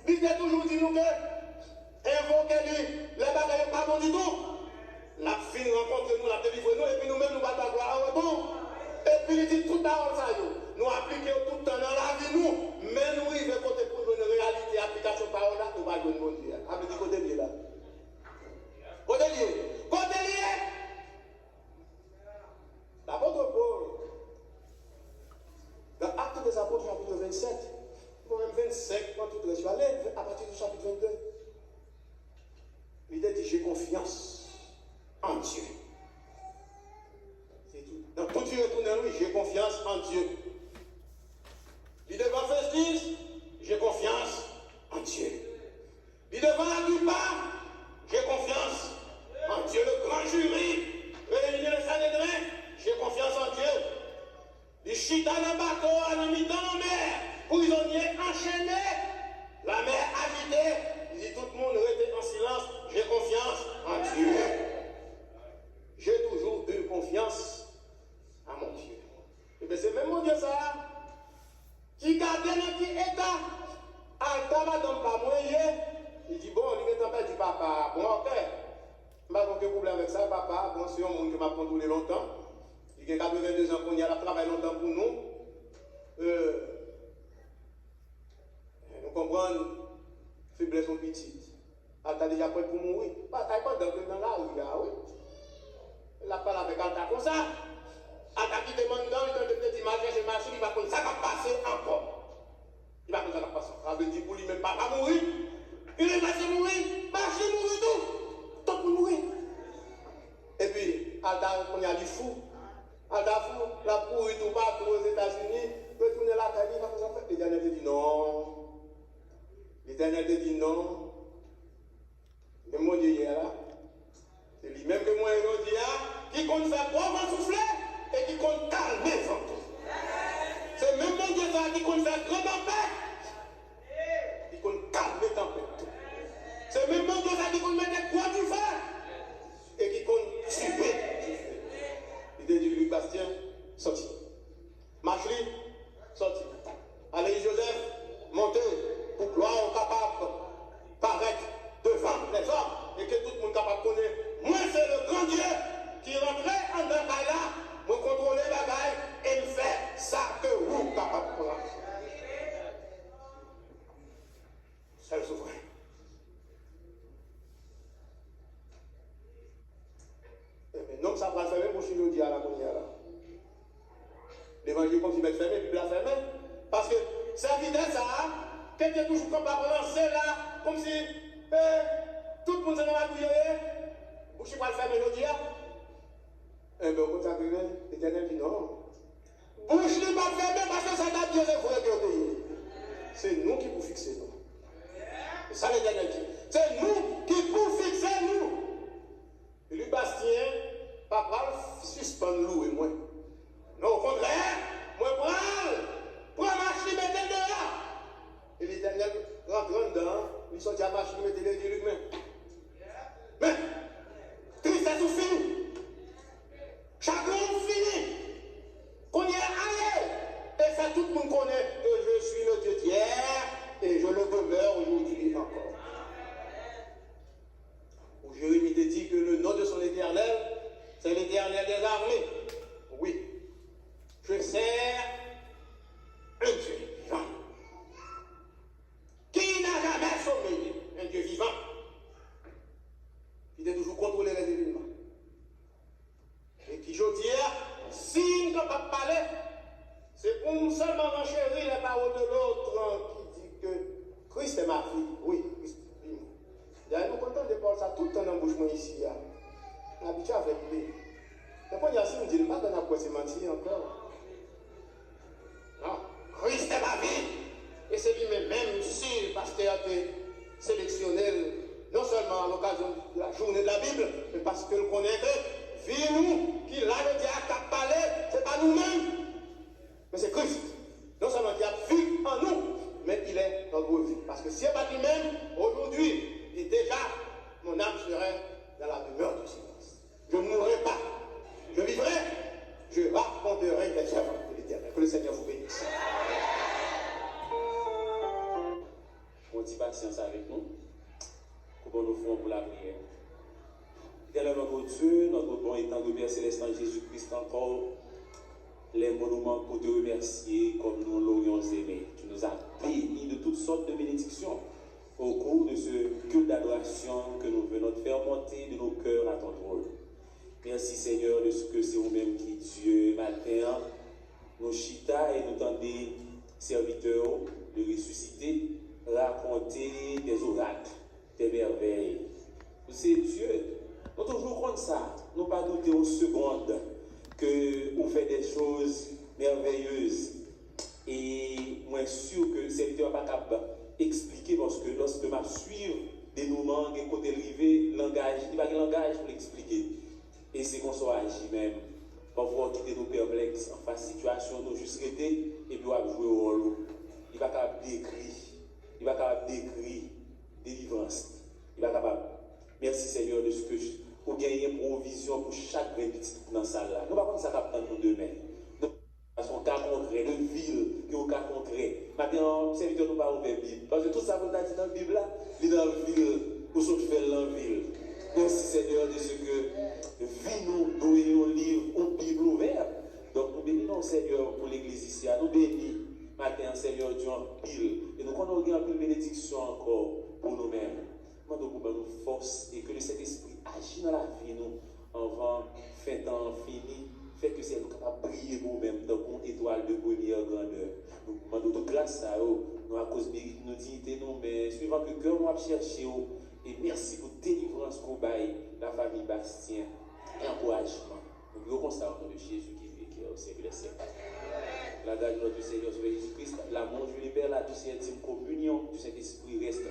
L'idée toujours dit nous que invoquer les bagages pas bon du tout. La fin rencontre nous, la délivre nous, et puis nous-mêmes nous battons la gloire en retour. Et puis il dit tout à ça, nous appliquons tout le temps dans la vie, nous, mais nous arrivons côté pour une réalité, application parole là, nous va jouer mon Dieu. Avec du côté lié là. Côté lié. Côté lié. L'apôtre Paul, dans Actes des Apôtres, chapitre 27, moi-même 25, quand tout je suis allé à partir du chapitre 22. L'idée dit j'ai confiance en Dieu. C'est tout. Dans tout Dieu retourne en lui, j'ai confiance en Dieu. L'idée va faire 10, j'ai confiance en Dieu. L'idée va la plupart, j'ai confiance en Dieu. Le grand jury, réuni le Sanhédrin, j'ai confiance en Dieu. Les chita dans le bateau, en mi-temps en mer, prisonniers enchaînés, la mer agitée. Il dit tout le monde restait en silence, j'ai confiance en Dieu. J'ai toujours eu confiance à mon Dieu. Et bien c'est même mon Dieu ça, qui garde dans quel état, Alta madame pas moyen, il dit bon, il est en paix du papa, bon ok, je n'ai pas de problème avec ça, papa, bon c'est un monde qui m'a contrôlé longtemps. Il y a 82 ans qu'on y a travaillé longtemps pour nous. Nous comprenons faiblesse son petite. Alta déjà prêt pour mourir. Pas dans la rue là, oui. Il a parlé avec Alta comme ça. Alta qui demande dans le petit marché, chez machine, il va comme ça va passer encore. Il va comme ça va passer. Ça veut dire pour lui même pas mourir. Il est passé mourir, marché mourir tout. Tout pour mourir. Et puis Alta on y a du fou. Aldafou, la pourri tout partout aux États-Unis, retourner la caille, il va faire ça. L'Éternel te dit non. L'Éternel te dit non. Et mon Dieu hier là, c'est lui-même que moi je dis là, qui compte faire bon vent souffler et qui compte calmer vent. C'est même mon Dieu ça qui compte faire grand tempête, qui compte calmer tempête. C'est même mon Dieu ça qui compte mettre des croix du feu et qui compte tuer. L'idée du Luc Bastien, sorti. Marchery, sorti. Allez Joseph, montez pour gloire au capable, paraître devant les hommes et que tout le monde capable de connaître. Moi, c'est le grand Dieu qui rentrait en un bail là, me contrôler la baille et me fait ça que vous capable de connaître. C'est le souverain. Donc ça va fermer pour nous dire à la première là. L'évangile comme s'il va fermer, puis il va fermer. Parce que cette vitesse ça, quelqu'un est toujours capable de lancer là, comme si tout le monde s'en va bouiller. Bouche va le fermer aujourd'hui. Eh bien, comme ça, l'Éternel dit non. Bouche ne va fermer parce que ça date de Dieu c'est nous qui pour fixer nous. C'est ça l'Éternel dit. C'est nous qui pour fixer nous. Et lui, Bastien, papa, suspend l'eau et moi. Non, au contraire, moi, prends machine, mettez dehors. Et l'Éternel rentre dedans, il sort de la machine, mettez les yeux, mais, tristesse ou fini. Chacun fini. Qu'on y est allé. Et ça, tout le monde connaît que je suis le Dieu d'hier et je le demeure aujourd'hui encore. Où Jérémie te dit que le nom de son Éternel, c'est l'Éternel des armées. Oui. Je sers un Dieu vivant. Qui n'a jamais sommeillé? Un Dieu vivant. Il est toujours contrôlé les événements. Et qui, je dis, si nous ne pouvons pas parler, c'est pour nous seulement renchérir les paroles de l'autre qui dit que Christ est ma fille. Oui, Christ est ma fille. Nous contents de parler ça tout le temps dans le bouche ici. On est habitué avec lui. Mais quand il y a ça, on dit, pas qu'on a quoi se mentir encore. Non, Christ est ma vie. Et c'est lui-même, si le pasteur a été sélectionné, non seulement à l'occasion de la journée de la Bible, mais parce que le connaît que, vie nous, qui l'a le diable qui a parlé, ce n'est pas nous-mêmes, mais c'est Christ. Non seulement qui a vu en nous, mais il est dans notre vie. Parce que si ce n'est pas lui-même, aujourd'hui, et déjà, mon âme serait dans la demeure du silence. Je ne mourrai pas. Je vivrai. Je raconterai les œuvres de l'Éternel. Que le Seigneur vous bénisse. On dit pas patience avec nous. Pour nous faire pour la prière. Éternel notre Dieu, notre bon et tendre Père Céleste en Jésus-Christ encore, les monuments pour te remercier comme nous l'aurions aimé. Tu nous as bénis de toutes sortes de bénédictions au cours de ce culte d'adoration que nous venons de faire monter de nos cœurs à ton trône. Merci Seigneur de ce que c'est vous-même qui Dieu matin nous chita et nous tendez serviteurs de ressusciter, raconter des oracles, des merveilles. C'est Dieu. Nous toujours comme ça. Nous pas douter une seconde que vous faites des choses merveilleuses. Et moi sûr que le serviteur n'est pas capable d'expliquer parce que lorsque je suis des moments, des côtés rivés, langage, il n'y a pas de langage pour l'expliquer. Et c'est qu'on soit agi même. Parfois, quitter nos perplexes en face de situation, nous juste rester et puis on va jouer au rôle. Il va capable d'écrire. Il va capable d'écrire délivrance. Il va capable. Merci Seigneur de ce que vous gagnez une provision pour chaque petit dans la salle là. Nous ne pouvons pas ça capable nous demain. Nous avons un cas concret, de ville, qui est un cas concret. Maintenant, serviteur nous pas ouvert Bible. Parce que tout ça, vous avez dit dans la Bible là, il est dans la ville, ou ce que fait dans la ville. Merci Seigneur de ce que vie nous ayons un livre, une Bible ouverte. Donc nous bénissons Seigneur pour l'église ici. Nous bénissons matin Seigneur Dieu en pile. Et nous avons une pile bénédiction encore pour nous-mêmes. Nous demandons pour nous force et que le Saint-Esprit agisse dans la vie nous avant fin temps fini. Fait que c'est nous capables de briller nous-mêmes dans une étoile de première grandeur. Nous demandons toute grâce à eux, nous à cause de nos dignités, nous, mais suivant que le cœur nous a cherché. Et merci pour délivrance qu'on baille la famille Bastien et encouragement. Nous voulons constater au nom de Jésus qui vit, qui est au siècle des siècles. La grâce de notre Seigneur Jésus-Christ, l'amour du Père, la douce et intime communion du Saint-Esprit reste